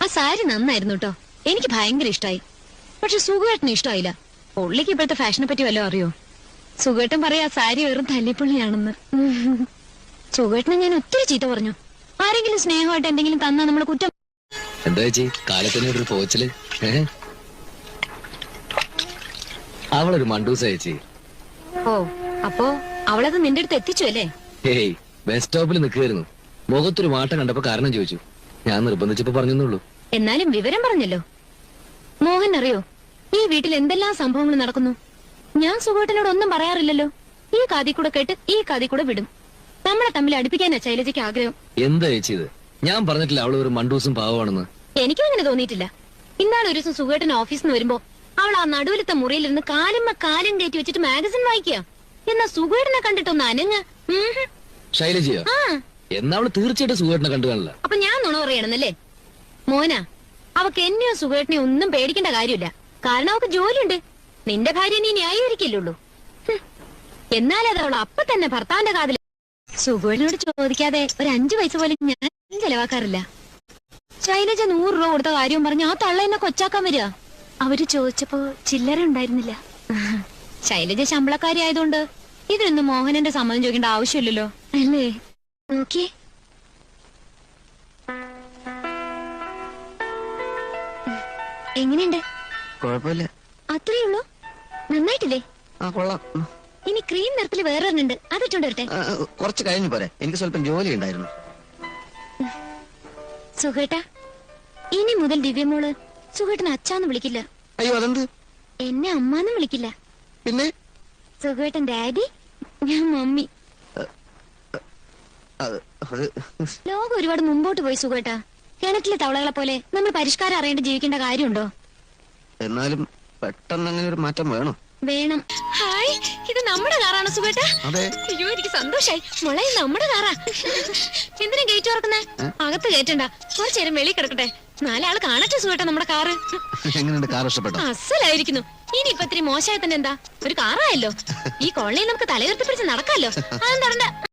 ആ സാരി നന്നായിരുന്നു കേട്ടോ. എനിക്ക് ഭയങ്കര ഇഷ്ടമായി. പക്ഷെ സുഖേട്ടന് ഇഷ്ടമായില്ല. പുള്ളിക്ക് ഇപ്പോഴത്തെ ഫാഷനെ പറ്റി വല്ലതും അറിയോ? സുഖേട്ടൻ പറയാ സാരി വെറും തല്ലിപ്പുള്ളിയാണെന്ന്. സുഖേട്ടനെ ഞാൻ ഒത്തിരി ചീത്ത പറഞ്ഞു. ആരെങ്കിലും സ്നേഹമായിട്ട് എന്തെങ്കിലും തന്നാ നമ്മള് കുറ്റം. എന്താ ചേച്ചി കാലത്തന്നെ ഒരു പോച്ചില്? അവളൊരു മണ്ടൂസ ചേച്ചി. ഓ, അപ്പോ അവളത് നിന്റെ അടുത്ത് എത്തിച്ചു അല്ലേ? ഹേയ്, ബസ് സ്റ്റോപ്പിൽ നിൽക്കുകയായിരുന്നു. മുഖത്തൊരു മാറ്റം കണ്ടപ്പോ കാരണം ചോദിച്ചു. ഞാൻ നിർബന്ധിച്ചപ്പോ പറഞ്ഞെന്നുള്ളൂ. എന്നാലും വിവരം പറഞ്ഞല്ലോ. മോഹൻ അറിയോ ഈ വീട്ടിൽ എന്തെല്ലാം സംഭവങ്ങൾ നടക്കുന്നു? ഞാൻ സുഖേട്ടനോട് ഒന്നും പറയാറില്ലല്ലോ. ഈ കാതി കൂടെ കേട്ട് ഈ കാതി കൂടെ വിടും. നമ്മളെ തമ്മിൽ അടുപ്പിക്കാനാ ശൈലജയ്ക്ക് ആഗ്രഹം. എന്താ ചേച്ചി ഇത്? ഞാൻ പറഞ്ഞിട്ടില്ല അവള് ഒരു മണ്ടൂസും പാവമാണെന്ന്. എനിക്കും അങ്ങനെ തോന്നിയിട്ടില്ല. ഇന്നാളെ ഒരു ദിവസം സുഖേട്ടൻ ഓഫീസിൽ നിന്ന് വരുമ്പോ അവൾ ആ നടുവിലത്തെ മുറിയിലിരുന്ന് കാലുമ്മ കാലും കയറ്റി വെച്ചിട്ട് മാഗസിൻ വായിക്കുക. എന്നാ സുഖേട്ടനെ കണ്ടിട്ടൊന്ന് അനങ്ങ്. ശൈലജയോ? എന്നാ അവള് തീർച്ചയായിട്ടും സുഖേട്ടനെ കണ്ടു കാണില്ല. അപ്പൊ ഞാൻ നുണ പറയണമെന്നല്ലേ? മോനാ, അവക്ക് എന്നെയോ സുഖേട്ടനെയോ ഒന്നും പേടിക്കേണ്ട കാര്യമില്ല. കാരണം അവക്ക് ജോലിയുണ്ട്. നിന്റെ ഭാര്യ നീ ന്യായീകരിക്കില്ലുള്ളൂ. എന്നാലത് അവൾ അപ്പൊ തന്നെ ഭർത്താവിന്റെ കാതിൽ. സുഖേട്ടനോട് ചോദിക്കാതെ ഒരു 5 പൈസ പോലും ഞാൻ ചെലവാക്കാറില്ല. ശൈലജ 100 രൂപ കൊടുത്ത കാര്യവും പറഞ്ഞ് ആ തള്ള എന്നെ കൊച്ചാക്കാൻ വരിക. അവര് ചോദിച്ചപ്പോ ചില്ലറ ഉണ്ടായിരുന്നില്ല. ശൈലജ ശമ്പളക്കാരി ആയതുകൊണ്ട് ഇതിനൊന്നും മോഹനന്റെ സമ്മതം ചോദിക്കേണ്ട ആവശ്യമില്ലല്ലോ, അല്ലേ? നോക്കിയേ, എങ്ങനെയുണ്ട്? കുഴപ്പമില്ല. അത്രേ ഉള്ളൂ? നന്നായിട്ടില്ലേ? ആ, കൊള്ളാം. ഇനി ക്രീം നിറത്തില് വേറെ ഒരെണ്ണുണ്ട്, അതിട്ടോണ്ട് വരട്ടെ? കുറച്ച് കഴിഞ്ഞു പോരെ, എനിക്ക് സ്വല്പം ജോലി ഉണ്ടായിരുന്നു. സുഖേട്ടാ, ഇനി മുതൽ ദിവ്യമോള് സുഖേട്ടന് അച്ഛാന്ന് വിളിക്കില്ല. അയ്യോ, അതെന്ത്? എന്നെ അമ്മാന്നും വിളിക്കില്ല. പിന്നെ സുഖേട്ടൻ ഡാഡി, ഞാൻ മമ്മി. ലോകം ഒരുപാട് മുമ്പോട്ട് പോയി സുഖേട്ടാ. കിണറ്റിലെ തവളകളെ പോലെ നമ്മൾ പരിഷ്കാരം അറിയേണ്ട ജീവിക്കേണ്ട കാര്യമുണ്ടോ? എന്നാലും പെട്ടെന്ന് അങ്ങനെ ഒരു മാറ്റം വേണം. വേണം. ഹായ്, ഇത് നമ്മുടെ കാറാണ് സുഖേട്ടാ. അതെ. അയ്യോ, എനിക്ക് സന്തോഷായി. മോളെ, നമ്മുടെ കാറാ. എന്തിനാ ഗേറ്റ് തുറക്കുന്നേ? അകത്ത് കയറ്റണ്ട, കുറച്ചേരം വെളി കിടക്കട്ടെ. 4 ആള് കാണട്ടെ സുഖേട്ടാ നമ്മുടെ കാറ്. എങ്ങനെയുണ്ട്? കാർ ഇഷ്ടപ്പെട്ടോ? അസലായിരിക്കുന്നു. ഇനി ഇപ്പൊ ഇത്തിരി മോശമായി തന്നെ എന്താ, ഒരു കാറായല്ലോ. ഈ കോളനിയിൽ നമുക്ക് തലയുയർത്തി പിടിച്ച് നടക്കാമല്ലോ. അതെന്താ?